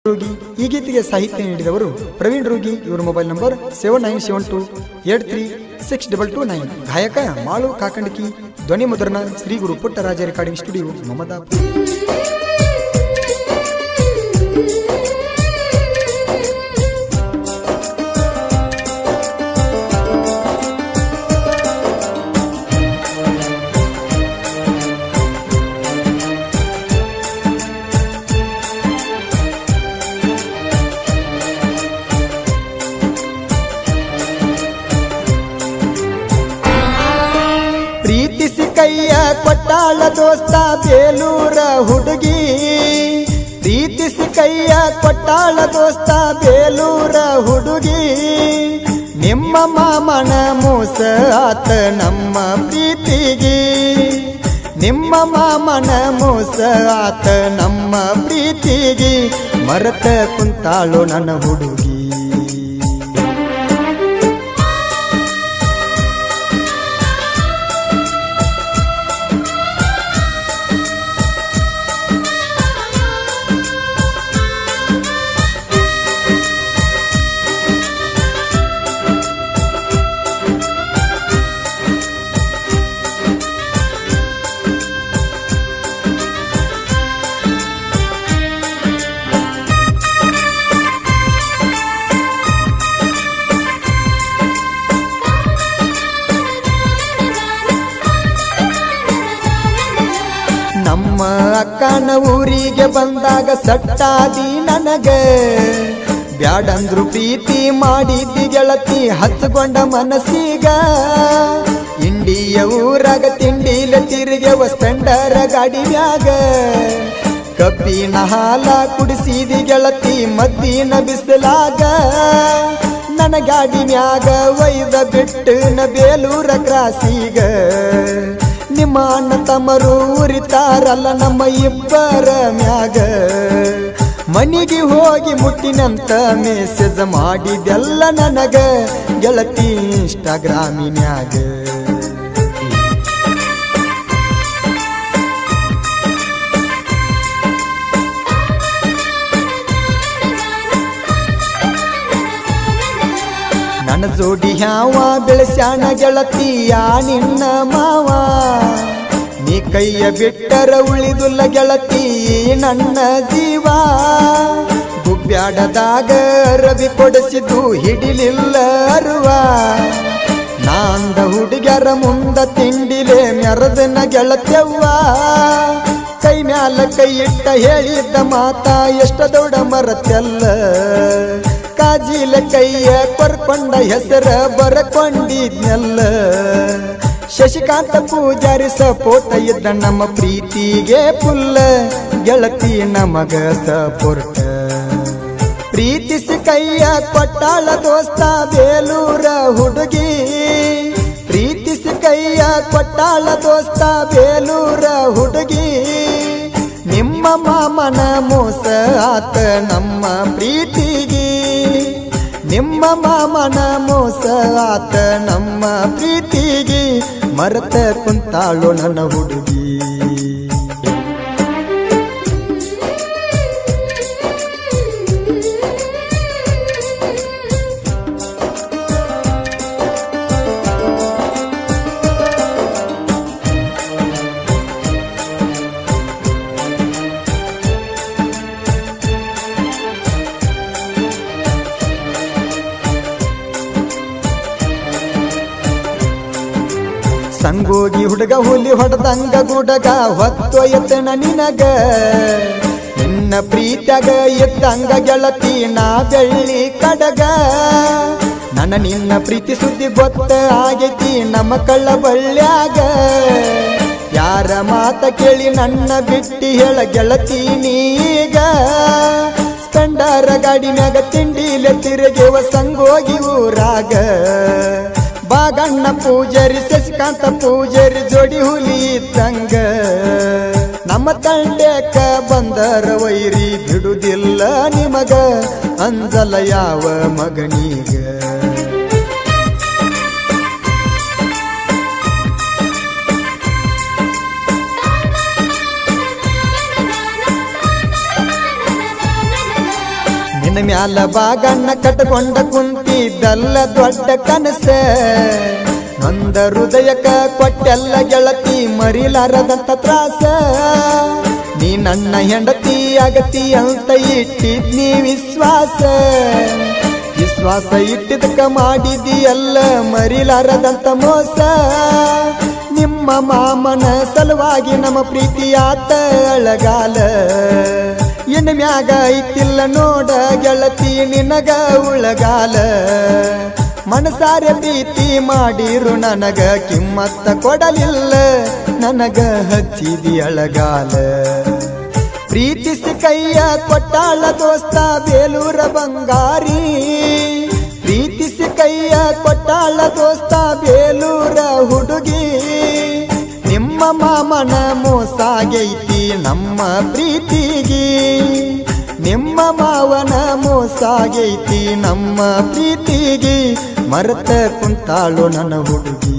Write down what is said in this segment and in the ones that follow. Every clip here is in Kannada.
ರೂಗಿ. ಈ ಗೀತೆಗೆ ಸಾಹಿತ್ಯ ನೀಡಿದವರು ಪ್ರವೀಣ್ ರೂಗಿ. ಇವರ ಮೊಬೈಲ್ ನಂಬರ್ 7972836229. ಗಾಯಕ ಮಾಳು ಕಾಕಂಡಕಿ. ಧ್ವನಿ ಮುದ್ರಣ ಶ್ರೀ ಗುರು ಪುಟ್ಟರಾಜ ರೆಕಾರ್ಡಿಂಗ್ ಸ್ಟುಡಿಯೋ, ಮಮದಾಪುರ. ಪ್ರೀತಿಸಿ ಕೈಯ ಕೊಟ್ಟಾಳ ದೋಸ್ತ ಬೇಲೂರ ಹುಡುಗಿ. ಪ್ರೀತಿಸಿ ಕೈಯ ಕೊಟ್ಟಾಳ ದೋಸ್ತ ಬೇಲೂರ ಹುಡುಗಿ. ನಿಮ್ಮ ಮಾಮನ ಮೋಸ ಆತ ನಮ್ಮ ಪ್ರೀತಿಗೆ. ನಿಮ್ಮ ಮಾಮನ ಮೋಸ ಆತ ನಮ್ಮ ಪ್ರೀತಿಗೆ. ಮರತ ಕುಂತಾಳು ನನ್ನ ಹುಡುಗಿ. ನಮ್ಮ ಅಕ್ಕನ ಊರಿಗೆ ಬಂದಾಗ ಸಟ್ಟಾದಿ ನನಗ. ಬ್ಯಾಡಂದ್ರು ಪ್ರೀತಿ ಮಾಡಿದ್ದಿ ಗೆಳತಿ ಹಚ್ಕೊಂಡ ಮನಸ್ಸೀಗ. ಇಂಡಿಯ ಊರಾಗ ತಿಂಡಿಲ ತಿರುಗೆವ ಸ್ಪೆಂಡರ ಗಾಡಿ ಮ್ಯಾಗ. ಕಬ್ಬಿನ ಹಾಲ ಕುಡಿಸಿದಿ ಗೆಳತಿ ಮದ್ದಿನ ಬಿಸಿಲಾಗ. ನನ್ನ ಗಾಡಿ ಮ್ಯಾಗ ಒಯ್ದ ಬಿಟ್ಟು ನ ಬೇಲೂರ ಕ್ರಾಸೀಗ. ನಿಮ್ಮ ಅಣ್ಣ ತಮ್ಮರು ಉರಿತಾರಲ್ಲ ನಮ್ಮ ಇಬ್ಬರ ಮ್ಯಾಗ. ಮನಿಗೆ ಹೋಗಿ ಮುಟ್ಟಿನಂತ ಮೆಸೇಜ್ ಮಾಡಿದೆಲ್ಲ ನನಗ ಗೆಳತಿ ಇನ್ಸ್ಟಾಗ್ರಾಮಿನ್ಯಾಗ. ನನ್ನ ಜೋಡಿ ಯಾವ ಬೆಳೆಸ್ಯಾಣ ಗೆಳತಿಯ ನಿನ್ನ ಮಾವ. ನೀ ಕೈಯ ಬಿಟ್ಟರ ಉಳಿದುಲ್ಲ ಗೆಳತಿ ನನ್ನ ಜೀವ. ಗುಬ್ಬ್ಯಾಡದಾಗ ರವಿ ಕೊಡಿಸಿದ್ದು ಹಿಡಿಲಿಲ್ಲ ಅರುವ. ನಾಂದ ಹುಡುಗ್ಯಾರ ಮುಂದ ತಿಂಡಿಲೆ ಮೆರದನ ಗೆಳತ್ಯವ್ವ. ಕೈ ಮ್ಯಾಲ ಕೈ ಇಟ್ಟ ಹೇಳಿದ್ದ ಮಾತ ಎಷ್ಟ ದೊಡ್ಡ ಮರತ್ಯಲ್ಲ. ಕಾಜಿಲ ಕೈಯ ಕೊರ್ಕೊಂಡ ಹೆಸರ ಬರಕೊಂಡಿದ್ನೆಲ್ಲ. ಶಶಿಕಾಂತ ಪೂಜಾರಿ ಸಪೋರ್ಟ ಇದ್ದ ನಮ್ಮ ಪ್ರೀತಿಗೆ ಫುಲ್ಲ. ಗೆಳತಿ ನಮಗ ಸಪೋರ್ಟ. ಪ್ರೀತಿಸಿ ಕೈಯ ಕೊಟ್ಟಾಳ ದೋಸ್ತ ಬೇಲೂರ ಹುಡುಗಿ. ಪ್ರೀತಿಸಿ ಕೈಯ ಕೊಟ್ಟಾಳ ದೋಸ್ತ ಬೇಲೂರ ಹುಡುಗಿ. ನಿಮ್ಮ ಮಾಮನ ಮೋಸ ಆತ ನಮ್ಮ ಪ್ರೀತಿಗೆ. ನಿಮ್ಮ ಮಾಮನ ಮೋಸ ಆತ ನಮ್ಮ ಪ್ರೀತಿಗೆ. ಮರತ ಕುಂತಾಳು ನನ್ನ ಹುಡುಗಿ. ಸಂಗೋಗಿ ಹುಡುಗ ಹುಲಿ ಹೊಡೆದಂಗ ಗುಡಗ ಹೊತ್ತೊಯ್ತನ ನಿನಗ. ನಿನ್ನ ಪ್ರೀತ್ಯಾಗ ಎದ್ದಂಗ ಗೆಳತಿ ನಾ ಬೆಳ್ಳಿ ಕಡಗ. ನನ್ನ ನಿನ್ನ ಪ್ರೀತಿ ಸುದ್ದಿ ಗೊತ್ತ ಆಗೈತಿ ನಮ್ಮ ಕಳ್ಳ ಬಳ್ಳ್ಯಾಗ. ಯಾರ ಮಾತ ಕೇಳಿ ನನ್ನ ಬಿಟ್ಟಿ ಹೇಳ ಗೆಳತಿ ನೀಗ. ಸ್ಪೆಂಡರ ಗಾಡಿ ಮ್ಯಾಗ ತಿಂಡಿಲೆ ತಿರುಗೆವ ಸಂಗೋಗಿ ಊರಾಗ. ಬಾಗಣ್ಣ ಪೂಜಾರಿ ಶಶಿಕಾಂತ ಪೂಜಾರಿ ಜೋಡಿ ಹುಲಿ ಇದ್ದಂಗ. ನಮ್ಮ ತಂಡ್ಯಾಕ ಬಂದರ ವೈರಿ ಬಿಡುದಿಲ್ಲ ನಿಮಗ. ಅಂಜಲ ಯಾವ ಮಗನೀಗ. ನನ್ನ ಮ್ಯಾಲ ಬಾಗಣ್ಣ ಕಟ್ಕೊಂಡ ಕುಂತಿದ್ದಲ್ಲ ದೊಡ್ಡ ಕನಸ ನೊಂದ ಹೃದಯಕ್ಕ ಕೊಟ್ಟೆಲ್ಲ ಗೆಳತಿ ಮರಿಲಾರದಂತ ತ್ರಾಸ ನೀ ನನ್ನ ಹೆಂಡತಿ ಆಗತಿ ಅಂತ ಇಟ್ಟಿದ್ನಿ ವಿಶ್ವಾಸ ಇಟ್ಟಿದಕ್ಕ ಮಾಡಿದಿಯಲ್ಲ ಮರಿಲಾರದಂತ ಮೋಸ ನಿಮ್ಮ ಮಾಮನ ಸಲುವಾಗಿ ನಮ್ಮ ಪ್ರೀತಿಯಾತ ಅಳಗಾಲ ಇನ್ನು ಮ್ಯಾಗ ಐತಿಲ್ಲ ನೋಡ ಗೆಳತಿ ನಿನಗ ಉಳಗಾಲ ಮನಸಾರೆ ಪ್ರೀತಿ ಮಾಡಿರು ನನಗ ಕಿಮ್ಮತ್ತ ಕೊಡಲಿಲ್ಲ ನನಗ ಹಚ್ಚಿದಿ ಅಳಗಾಲ ಪ್ರೀತಿಸಿ ಕೈಯ ಕೊಟ್ಟಾಳ ದೋಸ್ತ ಬೇಲೂರ ಬಂಗಾರಿ ಪ್ರೀತಿಸಿ ಕೈಯ ಕೊಟ್ಟಾಳ ದೋಸ್ತ ಬೇಲೂರ ಹುಡುಗಿ ನಿಮ್ಮ ಮಾಮನ ಮೋಸಾಗೈತಿ ನಮ್ಮ ಪ್ರೀತಿಗಿ ನಿಮ್ಮ ಮಾವನ ಮೋಸಾಗೈತಿ ನಮ್ಮ ಪ್ರೀತಿಗಿ ಮರೆತ ಕುಂತಾಳು ನನ್ನ ಹುಡುಗಿ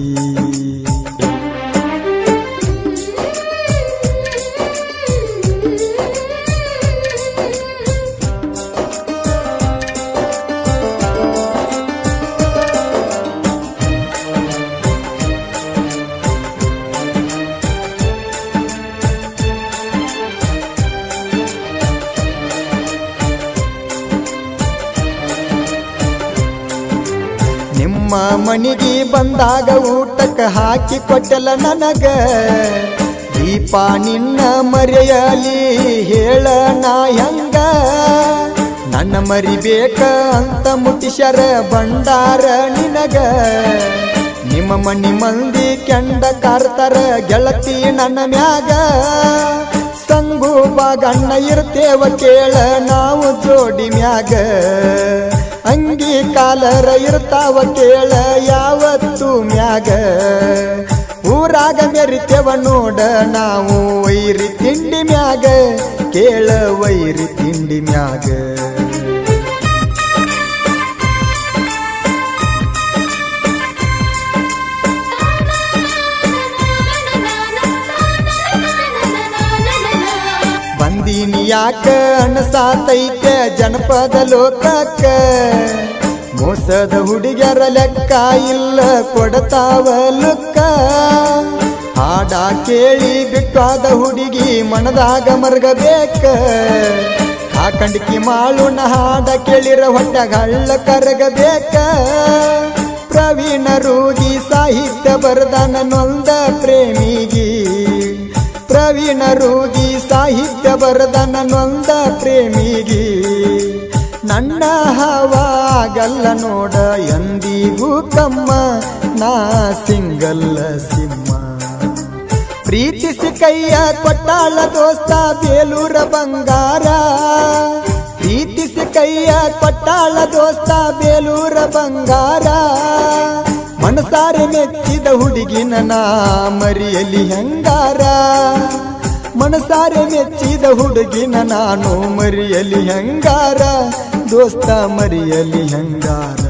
ನಿಮ್ಮ ಮನಿಗೆ ಬಂದಾಗ ಊಟಕ್ಕೆ ಹಾಕಿ ಕೊಟ್ಟೆಲ್ಲ ನನಗ ದೀಪ ನಿನ್ನ ಮರೆಯಲಿ ಹೇಳ ನಾ ಹೆಂಗ ನನ್ನ ಮರಿಬೇಕ ಅಂತ ಮುಟ್ಟಿಸ್ಯಾರ ಬಂಡಾರ ನಿನಗ ನಿಮ್ಮ ಮನಿ ಮಂದಿ ಕೆಂಡ ಕಾರ್ತಾರ ಗೆಳತಿ ನನ್ನ ಮ್ಯಾಗ ಸಂಗು ಬಾಗಣ್ಣ ಇರ್ತೇವ ಕೇಳ ನಾವು ಜೋಡಿ ಮ್ಯಾಗ ಅಂಗಿ ಕಾಲರ ಇರ್ತಾವ ಕೇಳ ಯಾವತ್ತು ಮ್ಯಾಗ ಊರಾಗ ಮೆರಿತೇವ ನೋಡ ನಾವು ವೈರಿ ತಿಂಡಿ ಮ್ಯಾಗ ಕೇಳ ವೈರಿ ತಿಂಡಿ ಮ್ಯಾಗ ಬಂದೀನಿ ಯಾಕ ಅನಸಾತೈತೆ ಜನಪದ ಲೋಕಕ್ಕ ಮೋಸದ ಹುಡುಗರ ಲೆಕ್ಕ ಇಲ್ಲ ಕೊಡತಾವ ಲುಕ್ಕ ಹಾಡ ಕೇಳಿ ಬಿಟ್ಟಾದ ಹುಡುಗಿ ಮನದಾಗ ಮರ್ಗಬೇಕ ಹಾಕಂಡಿಕಿ ಮಾಳುನ ಹಾಡ ಕೇಳಿರ ಹೊಟ್ಟೆಗ ಹಳ್ಳ ಕರಗಬೇಕ ಪ್ರವೀಣ ರೂಗಿ ಸಾಹಿತ್ಯ ಬರದಾನ ನೊಂದ ಪ್ರೇಮಿಗಿ ಪ್ರವೀಣ ರೂಗಿ ಸಾಹಿತ್ಯ ಬರದನ ನೊಂದ ಪ್ರೇಮಿಗಿ ನನ್ನ ಹವಾಗಲ್ಲ ನೋಡ ಎಂದಿಗೂ ಕಮ್ಮ ನಾ ಸಿಂಗಲ್ಲ ಸಿಂಹ ಪ್ರೀತಿಸಿ ಕೈಯ ಕೊಟ್ಟಾಳ ದೋಸ್ತ ಬೇಲೂರ ಬಂಗಾರ ಪ್ರೀತಿಸಿ ಕೈಯ ಕೊಟ್ಟಾಳ ದೋಸ್ತ ಬೇಲೂರ ಬಂಗಾರ ಮನಸಾರೆ ಮೆಚ್ಚಿದ ಹುಡುಗಿನ ನಾ ಮರಿಯಲಿ ಹೆಂಗಾರ ಮನಸಾರೆ ಮೆಚ್ಚಿದ ಹುಡುಗಿನ ನಾನು ಮರಿಯಲಿ ಹೆಂಗಾರ ದೋಸ್ತ ಮರಿಯಲಿ ಹೆಂಗಾರ